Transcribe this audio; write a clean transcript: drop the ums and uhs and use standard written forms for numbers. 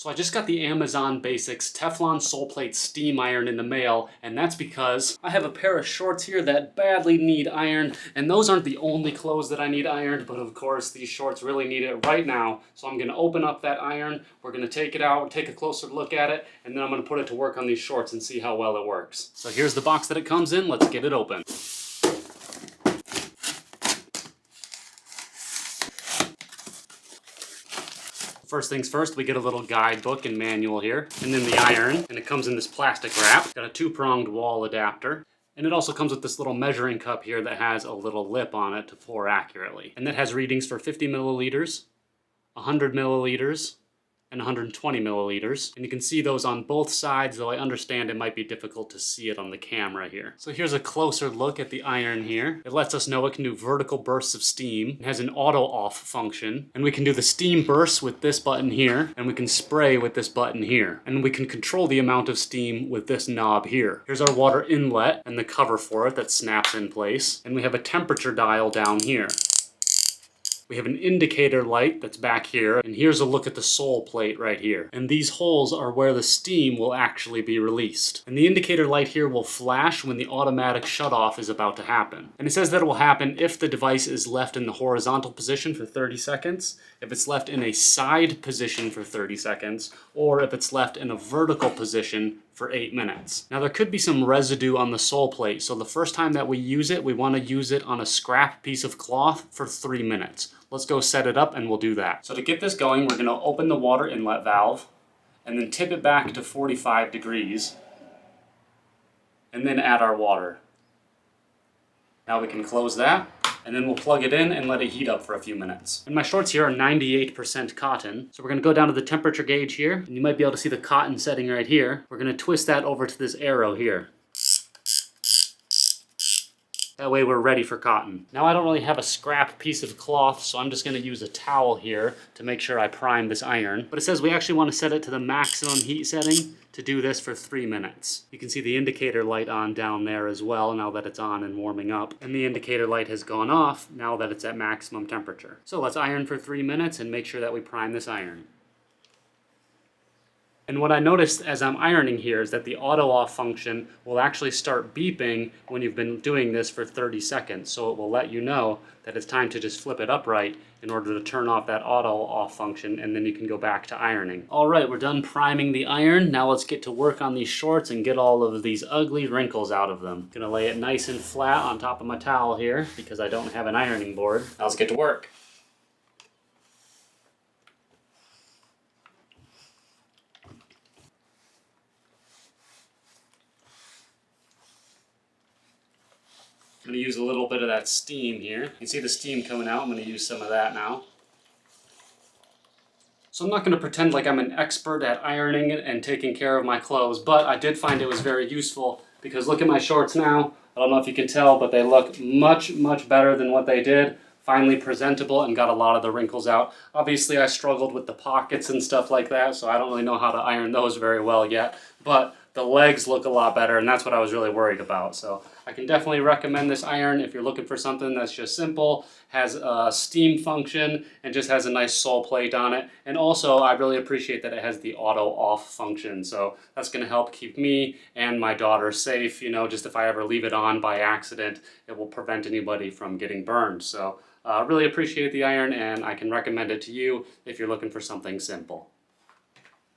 So I just got the Amazon Basics Teflon Soleplate steam iron in the mail, and that's because I have a pair of shorts here that badly need ironed, and those aren't the only clothes that I need ironed, but of course these shorts really need it right now. So I'm gonna open up that iron, we're gonna take it out, take a closer look at it, and then I'm gonna put it to work on these shorts and see how well it works. So here's the box that it comes in, let's get it open. First things first, we get a little guidebook and manual here, and then the iron, and it comes in this plastic wrap. Got a 2-pronged wall adapter, and it also comes with this little measuring cup here that has a little lip on it to pour accurately. And that has readings for 50 milliliters, 100 milliliters, and 120 milliliters. And you can see those on both sides, though I understand it might be difficult to see it on the camera here. So here's a closer look at the iron here. It lets us know it can do vertical bursts of steam. It has an auto off function, and we can do the steam bursts with this button here, and we can spray with this button here. And we can control the amount of steam with this knob here. Here's our water inlet and the cover for it that snaps in place. And we have a temperature dial down here. We have an indicator light that's back here, and here's a look at the sole plate right here. And these holes are where the steam will actually be released. And the indicator light here will flash when the automatic shutoff is about to happen. And it says that it will happen if the device is left in the horizontal position for 30 seconds, if it's left in a side position for 30 seconds, or if it's left in a vertical position for 8 minutes. Now there could be some residue on the sole plate, so the first time that we use it, we want to use it on a scrap piece of cloth for 3 minutes. Let's go set it up and we'll do that. So to get this going, we're going to open the water inlet valve and then tip it back to 45 degrees and then add our water. Now we can close that, and then we'll plug it in and let it heat up for a few minutes. And my shorts here are 98% cotton. So we're gonna go down to the temperature gauge here, and you might be able to see the cotton setting right here. We're gonna twist that over to this arrow here. That way we're ready for cotton. Now I don't really have a scrap piece of cloth, so I'm just gonna use a towel here to make sure I prime this iron. But it says we actually wanna set it to the maximum heat setting to do this for 3 minutes. You can see the indicator light on down there as well now that it's on and warming up. And the indicator light has gone off now that it's at maximum temperature. So let's iron for 3 minutes and make sure that we prime this iron. And what I noticed as I'm ironing here is that the auto off function will actually start beeping when you've been doing this for 30 seconds. So it will let you know that it's time to just flip it upright in order to turn off that auto off function, and then you can go back to ironing. All right, we're done priming the iron. Now let's get to work on these shorts and get all of these ugly wrinkles out of them. Gonna lay it nice and flat on top of my towel here because I don't have an ironing board. Now let's get to work. I'm going to use a little bit of that steam here. You can see the steam coming out. I'm going to use some of that now. So I'm not going to pretend like I'm an expert at ironing and taking care of my clothes, but I did find it was very useful because look at my shorts now. I don't know if you can tell, but they look much, much better than what they did. Finally presentable and got a lot of the wrinkles out. Obviously I struggled with the pockets and stuff like that, so I don't really know how to iron those very well yet, but the legs look a lot better, and that's what I was really worried about. So I can definitely recommend this iron if you're looking for something that's just simple, has a steam function, and just has a nice sole plate on it. And also, I really appreciate that it has the auto off function. So that's going to help keep me and my daughter safe. You know, just if I ever leave it on by accident, it will prevent anybody from getting burned. So really appreciate the iron, and I can recommend it to you if you're looking for something simple.